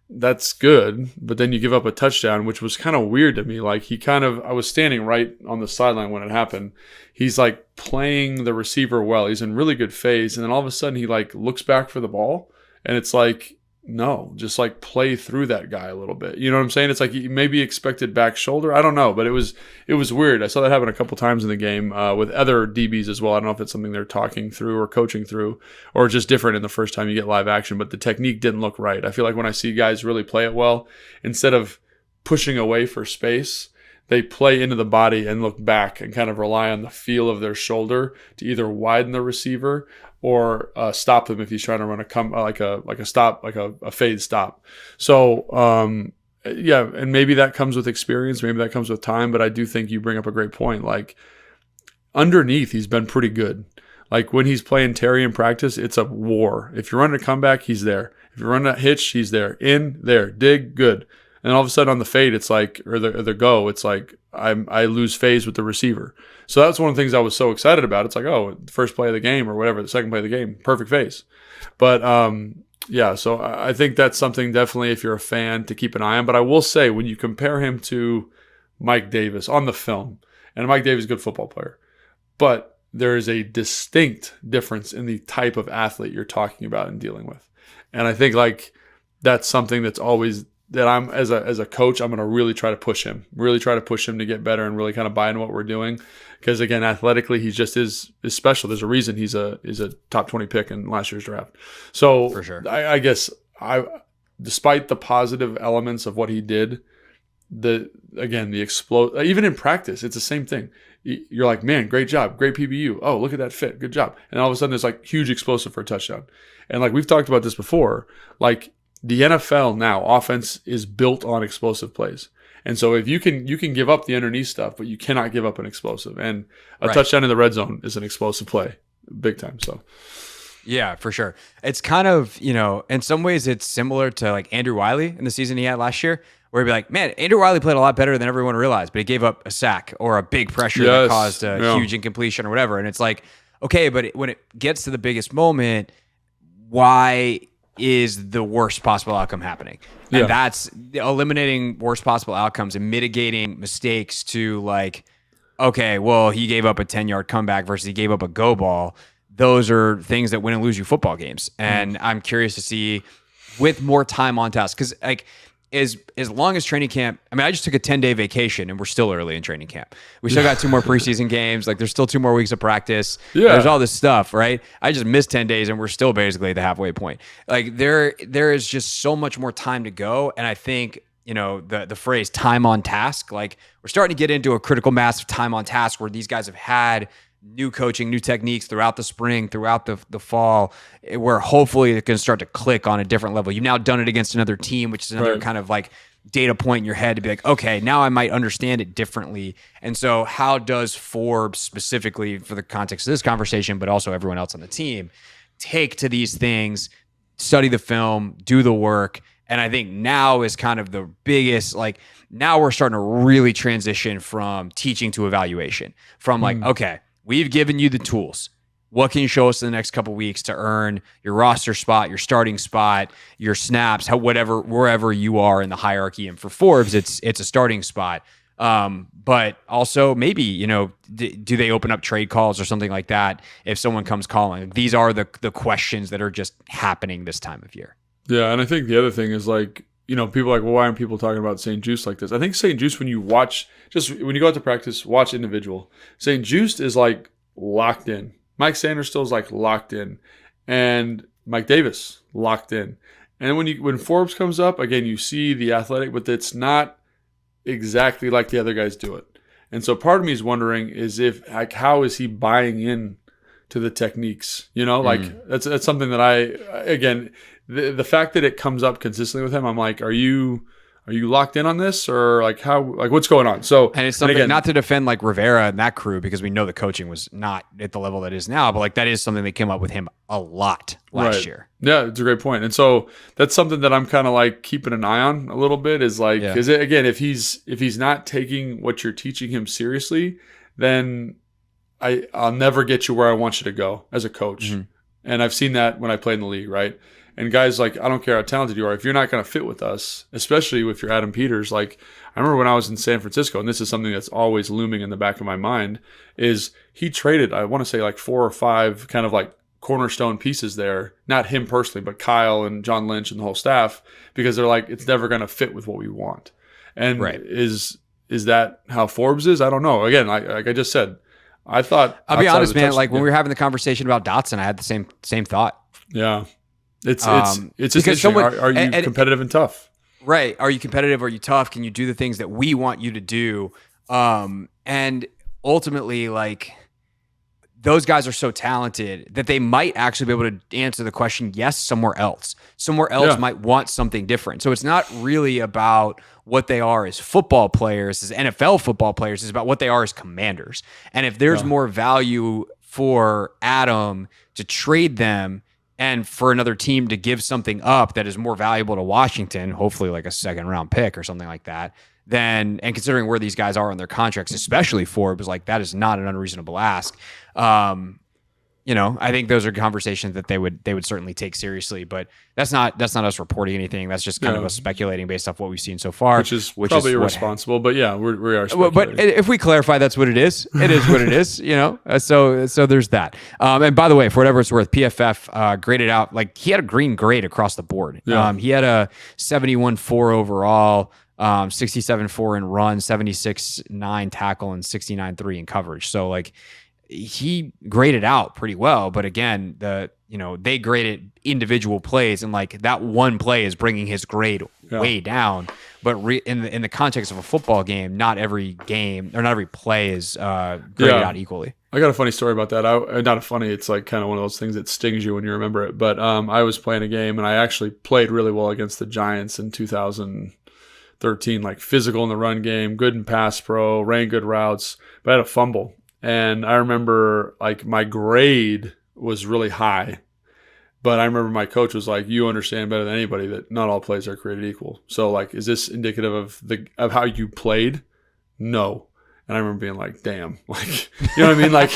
C: that's good, but then you give up a touchdown, which was kind of weird to me. Like I was standing right on the sideline when it happened. He's like playing the receiver well. He's in really good phase. And then all of a sudden he like looks back for the ball, and it's like, no, just like play through that guy a little bit. You know what I'm saying? It's like he maybe expected back shoulder. I don't know, but it was weird. I saw that happen a couple times in the game with other DBs as well. I don't know if it's something they're talking through or coaching through, or just different in the first time you get live action, but the technique didn't look right. I feel like when I see guys really play it well, instead of pushing away for space, they play into the body and look back and kind of rely on the feel of their shoulder to either widen the receiver or stop him if he's trying to run a fade stop. So and maybe that comes with experience, maybe that comes with time, but I do think you bring up a great point. Like underneath, he's been pretty good. Like when he's playing Terry in practice, it's a war. If you're running a comeback, he's there. If you're running a hitch, he's there. In, there, dig, good. And all of a sudden on the fade, it's like, or the go, it's like I lose phase with the receiver. So that's one of the things I was so excited about. It's like, the first play of the game or whatever, the second play of the game, perfect phase. But so I think that's something definitely if you're a fan to keep an eye on. But I will say when you compare him to Mike Davis on the film. And Mike Davis is a good football player. But there is a distinct difference in the type of athlete you're talking about and dealing with. And I think like that's something that's always that I'm as a coach, I'm going to really try to push him to get better and really kind of buy into what we're doing. Because again, athletically, he just is special. There's a reason he's a top 20 pick in last year's draft. So
B: for sure.
C: I guess despite the positive elements of what he did, the explode, even in practice, it's the same thing. You're like, man, great job, great PBU. Oh, look at that fit, good job. And all of a sudden, it's like huge explosive for a touchdown. And like we've talked about this before, like the NFL now, offense is built on explosive plays. And so if you can give up the underneath stuff, but you cannot give up an explosive. And a touchdown in the red zone is an explosive play, big time. So.
B: Yeah, for sure. It's kind of, in some ways it's similar to like Andrew Wiley in the season he had last year, where he'd be like, man, Andrew Wiley played a lot better than everyone realized, but he gave up a sack or a big pressure that caused a huge incompletion or whatever. And it's like, okay, but when it gets to the biggest moment, why is the worst possible outcome happening? And that's eliminating worst possible outcomes and mitigating mistakes to like, okay, well, he gave up a 10-yard comeback versus he gave up a go ball. Those are things that win and lose you football games. And I'm curious to see with more time on task, because like as long as training camp, I mean, I just took a 10-day vacation and we're still early in training camp. We still got 2 more preseason games. Like there's still 2 more weeks of practice. Yeah. There's all this stuff, right? I just missed 10 days and we're still basically at the halfway point. Like there is just so much more time to go. And I think, the phrase time on task, like we're starting to get into a critical mass of time on task where these guys have had new coaching, new techniques throughout the spring, throughout the fall, where hopefully it can start to click on a different level. You've now done it against another team, which is another kind of like data point in your head to be like, okay, now I might understand it differently. And so how does Forbes specifically, for the context of this conversation, but also everyone else on the team, take to these things, study the film, do the work? And I think now is kind of the biggest, like now we're starting to really transition from teaching to evaluation, from like, okay, we've given you the tools. What can you show us in the next couple of weeks to earn your roster spot, your starting spot, your snaps, wherever you are in the hierarchy? And for Forbes, it's a starting spot. But also maybe, do they open up trade calls or something like that if someone comes calling? These are the questions that are just happening this time of year.
C: Yeah, and I think the other thing is like, people are like, well, why aren't people talking about St. Juice like this? I think St. Juice, when you go out to practice, watch individual. St. Juice is like locked in. Mike Sanders still is like locked in. And Mike Davis locked in. And when Forbes comes up, again, you see the athletic, but it's not exactly like the other guys do it. And so part of me is wondering how is he buying in to the techniques? That's something that the fact that it comes up consistently with him, I'm like, are you locked in on this, or like what's going on? So,
B: and it's something not to defend like Rivera and that crew, because we know the coaching was not at the level that is now, but like that is something that came up with him a lot last year.
C: Yeah, it's a great point. And so that's something that I'm kind of like keeping an eye on a little bit, is like, because again, if he's not taking what you're teaching him seriously, then I'll never get you where I want you to go as a coach. Mm-hmm. And I've seen that when I played in the league, right? And guys, like, I don't care how talented you are, if you're not going to fit with us, especially with your Adam Peters, like, I remember when I was in San Francisco, and this is something that's always looming in the back of my mind, is he traded, I want to say like 4 or 5 kind of like cornerstone pieces there, not him personally, but Kyle and John Lynch and the whole staff, because they're like, it's never going to fit with what we want. And is that how Forbes is? I don't know. Again, like I just said, I thought,
B: I'll be honest, man, like when we were having the conversation about Dotson, I had the same thought.
C: Yeah. It's just interesting. Are you competitive and tough?
B: Right. Are you competitive? Are you tough? Can you do the things that we want you to do? And ultimately, like, those guys are so talented that they might actually be able to answer the question, yes, somewhere else. Somewhere else might want something different. So it's not really about what they are as football players, as NFL football players. It's about what they are as commanders. And if there's more value for Adam to trade them and for another team to give something up that is more valuable to Washington, hopefully like a 2nd-round pick or something like that, then, and considering where these guys are on their contracts, especially Forbes, like that is not an unreasonable ask. I think those are conversations that they would certainly take seriously, but that's not us reporting anything. That's just kind of us speculating based off what we've seen so far,
C: which is probably irresponsible. But yeah, we are speculating.
B: But if we clarify, that's what it is. It is what it is. So there's that. And by the way, for whatever it's worth, PFF graded out, like, he had a green grade across the board. Yeah.
C: Um,
B: He had a 71.4 overall, 67.4 in run, 76.9 tackle, and 69.3 in coverage. So, like, he graded out pretty well, but again, they graded individual plays, and like that one play is bringing his grade way down. But in the context of a football game, not every game or not every play is graded out equally.
C: I got a funny story about that. Not a funny, it's like kind of one of those things that stings you when you remember it. But I was playing a game, and I actually played really well against the Giants in 2013, like physical in the run game, good in pass pro, ran good routes, but I had a fumble. And I remember, like, my grade was really high, but I remember my coach was like, "You understand better than anybody that not all plays are created equal. So, like, is this indicative of how you played? No." And I remember being like, "Damn, like, you know what I mean? Like,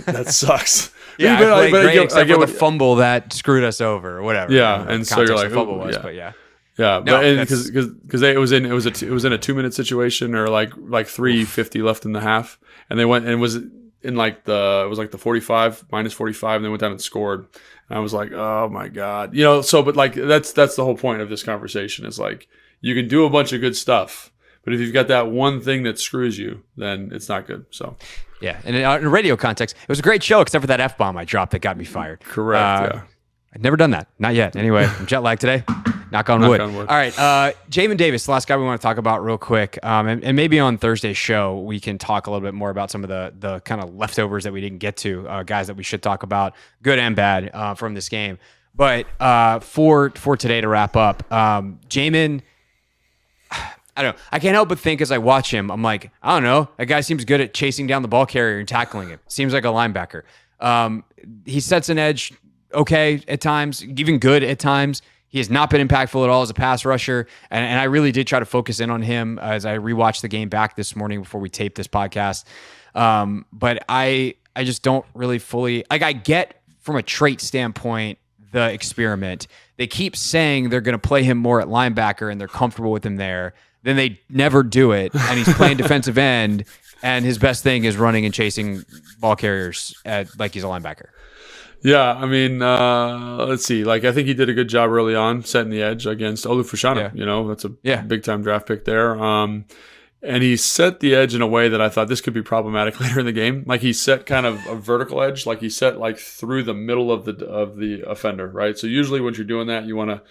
C: that sucks."
B: Yeah,
C: but
B: I get except for
C: what
B: the fumble that screwed us over, or whatever.
C: Yeah, and so you're like,
B: fumble was, but yeah.
C: Yeah,
B: No,
C: because it was in a 2-minute situation, or like 3:50 left in the half, and they went, and it was in like the 45 minus 45, and they went down and scored, and I was like, oh my god, So, but like that's the whole point of this conversation is like, you can do a bunch of good stuff, but if you've got that one thing that screws you, then it's not good. So.
B: Yeah, and in a radio context, it was a great show, except for that F-bomb I dropped that got me fired.
C: Correct. Yeah.
B: I'd never done that. Not yet. Anyway, I'm jet lagged today. Knock on wood. All right. Jamin Davis, the last guy we want to talk about real quick. And maybe on Thursday's show, we can talk a little bit more about some of the kind of leftovers that we didn't get to, guys that we should talk about, good and bad, from this game. But for today to wrap up, Jamin, I don't know. I can't help but think as I watch him, I'm like, I don't know. That guy seems good at chasing down the ball carrier and tackling him. Seems like a linebacker. He sets an edge okay at times, even good at times. He has not been impactful at all as a pass rusher, and I really did try to focus in on him as I rewatched the game back this morning before we taped this podcast. But I just don't really fully, like, I get from a trait standpoint the experiment. They keep saying they're going to play him more at linebacker and they're comfortable with him there. Then they never do it, and he's playing defensive end, and his best thing is running and chasing ball carriers like he's a linebacker.
C: Yeah, I mean, let's see. Like, I think he did a good job early on setting the edge against Olu Fashanu.
B: Yeah.
C: That's a big-time draft pick there. And he set the edge in a way that I thought this could be problematic later in the game. Like, he set kind of a vertical edge. Like, he set, like, through the middle of the offender, right? So usually when you're doing that, you want to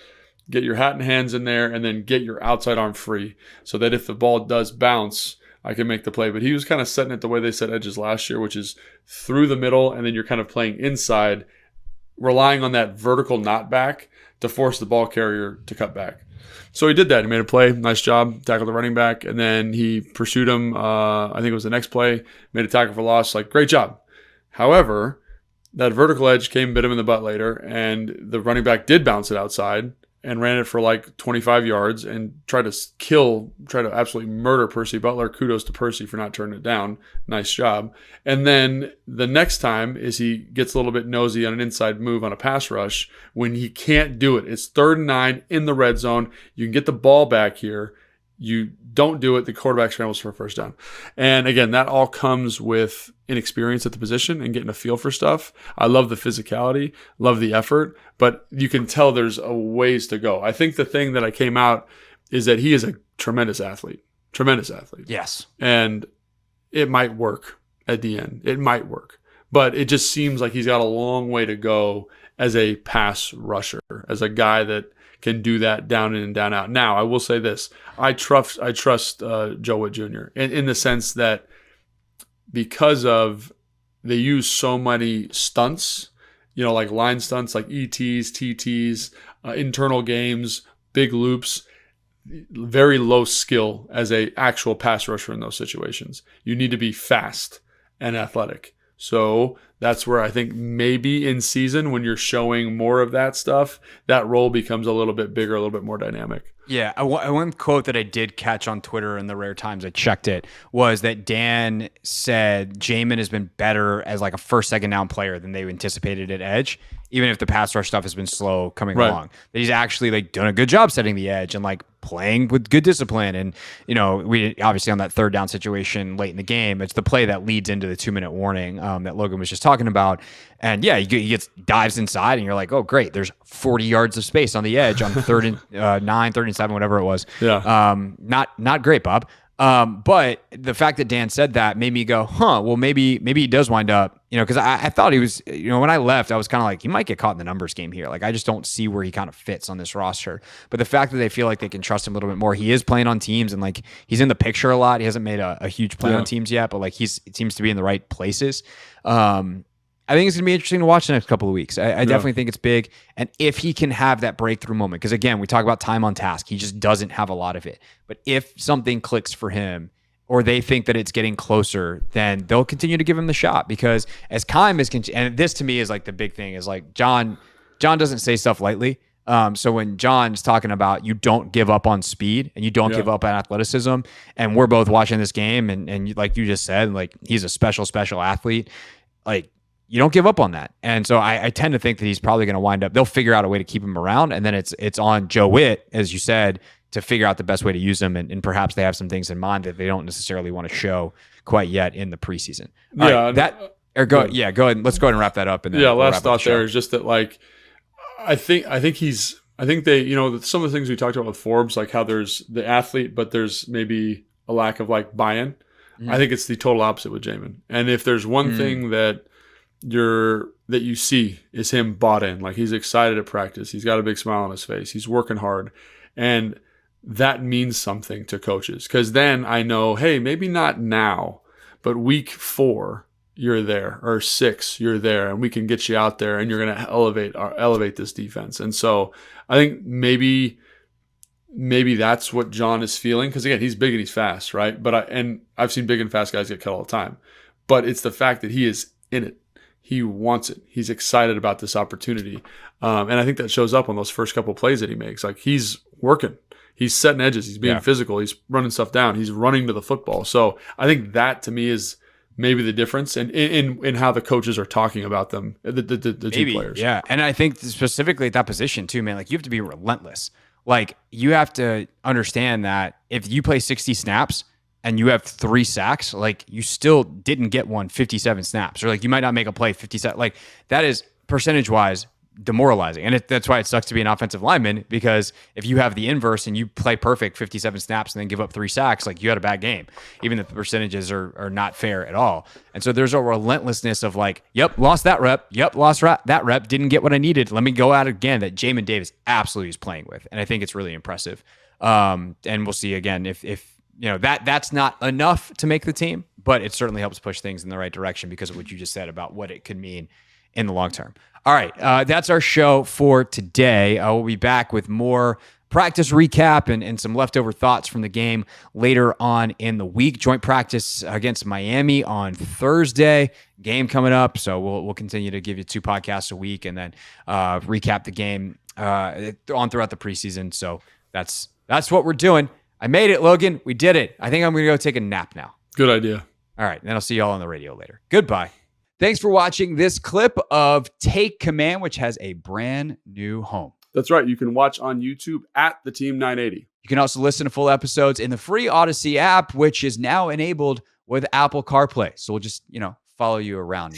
C: get your hat and hands in there and then get your outside arm free so that if the ball does bounce, I can make the play. But he was kind of setting it the way they set edges last year, which is through the middle, and then you're kind of playing inside, relying on that vertical knot back to force the ball carrier to cut back. So he did that. He made a play. Nice job. Tackled the running back, and then he pursued him. I think it was the next play. Made a tackle for loss. Like, great job. However, that vertical edge bit him in the butt later, and the running back did bounce it outside and ran it for like 25 yards and tried to absolutely murder Percy Butler. Kudos to Percy for not turning it down. Nice job. And then the next time is he gets a little bit nosy on an inside move on a pass rush when he can't do it. It's 3rd and 9 in the red zone. You can get the ball back here. You don't do it. The quarterback scrambles for a first down. And again, that all comes with inexperience at the position and getting a feel for stuff. I love the physicality, love the effort, but you can tell there's a ways to go. I think the thing that I came out is that he is a tremendous athlete.
B: Yes.
C: And it might work at the end. It might work. But it just seems like he's got a long way to go as a pass rusher, as a guy that can do that down in and down out. Now, I will say this. I trust Joe Witt Jr. in the sense that because of they use so many stunts, like line stunts, like ETs, TTs, internal games, big loops, very low skill as a actual pass rusher in those situations. You need to be fast and athletic. So that's where I think maybe in season when you're showing more of that stuff, that role becomes a little bit bigger, a little bit more dynamic.
B: Yeah, one quote that I did catch on Twitter in the rare times I checked it was that Dan said Jamin has been better as like a first, second down player than they anticipated at edge, even if the pass rush stuff has been slow coming along. That he's actually like done a good job setting the edge and like playing with good discipline. And, we obviously on that third down situation late in the game, it's the play that leads into the 2-minute warning that Logan was just talking about. And yeah, he gets dives inside and you're like, oh, great. There's 40 yards of space on the edge on 3rd and 9, 3rd and 7, whatever it was.
C: Yeah.
B: Not great, Bob. But the fact that Dan said that made me go, well, maybe he does wind up, because I thought he was, when I left, I was kind of like, he might get caught in the numbers game here. Like, I just don't see where he kind of fits on this roster. But the fact that they feel like they can trust him a little bit more, he is playing on teams and like he's in the picture a lot. He hasn't made a huge play on teams yet, but like it seems to be in the right places. I think it's going to be interesting to watch the next couple of weeks. I definitely think it's big. And if he can have that breakthrough moment, because again, we talk about time on task. He just doesn't have a lot of it. But if something clicks for him or they think that it's getting closer, then they'll continue to give him the shot. Because as time is, and this to me is like the big thing is like John doesn't say stuff lightly. So when John's talking about you don't give up on speed and you don't give up on athleticism, and we're both watching this game and like you just said, like he's a special athlete, like you don't give up on that. And so I tend to think that he's probably going to wind up, they'll figure out a way to keep him around. And then it's on Joe Witt, as you said, to figure out the best way to use him. And perhaps they have some things in mind that they don't necessarily want to show quite yet in the preseason. Go ahead. Let's go ahead and wrap that up. And then
C: last thought there is just that, like, I think they, some of the things we talked about with Forbes, like how there's the athlete, but there's maybe a lack of like buy-in. I think it's the total opposite with Jamin. And if there's one thing that you see is him bought in, like he's excited at practice, he's got a big smile on his face, he's working hard, and that means something to coaches, because then I know, hey, maybe not now, but week 4 you're there, or 6 you're there, and we can get you out there and you're going to elevate this defense. And so I think maybe that's what John is feeling, because again, he's big and he's fast, right? But I've seen big and fast guys get cut all the time, but it's the fact that he is in it. He wants it. He's excited about this opportunity. And I think that shows up on those first couple plays that he makes. Like he's working. He's setting edges. He's being physical. He's running stuff down. He's running to the football. So I think that to me is maybe the difference in how the coaches are talking about them, the two players.
B: Yeah. And I think specifically at that position too, man, like you have to be relentless. Like you have to understand that if you play 60 snaps, and you have 3 sacks, like you still didn't get 57 snaps, or like you might not make a play 57. Like that is percentage-wise demoralizing. And that's why it sucks to be an offensive lineman, because if you have the inverse and you play perfect 57 snaps and then give up 3 sacks, like you had a bad game, even if the percentages are not fair at all. And so there's a relentlessness of like, yep, lost that rep. Yep, lost that rep. Didn't get what I needed. Let me go at it again, that Jamin Davis absolutely is playing with. And I think it's really impressive. And we'll see again if that's not enough to make the team, but it certainly helps push things in the right direction because of what you just said about what it could mean in the long term. All right, that's our show for today. We'll be back with more practice recap and some leftover thoughts from the game later on in the week. Joint practice against Miami on Thursday. Game coming up, so we'll continue to give you 2 podcasts a week and then recap the game on throughout the preseason. So that's what we're doing. I made it, Logan. We did it. I think I'm going to go take a nap now.
C: Good idea.
B: All right. Then I'll see you all on the radio later. Goodbye. Thanks for watching this clip of Take Command, which has a brand new home.
C: That's right. You can watch on YouTube at the Team 980.
B: You can also listen to full episodes in the free Odyssey app, which is now enabled with Apple CarPlay. So we'll just, follow you around.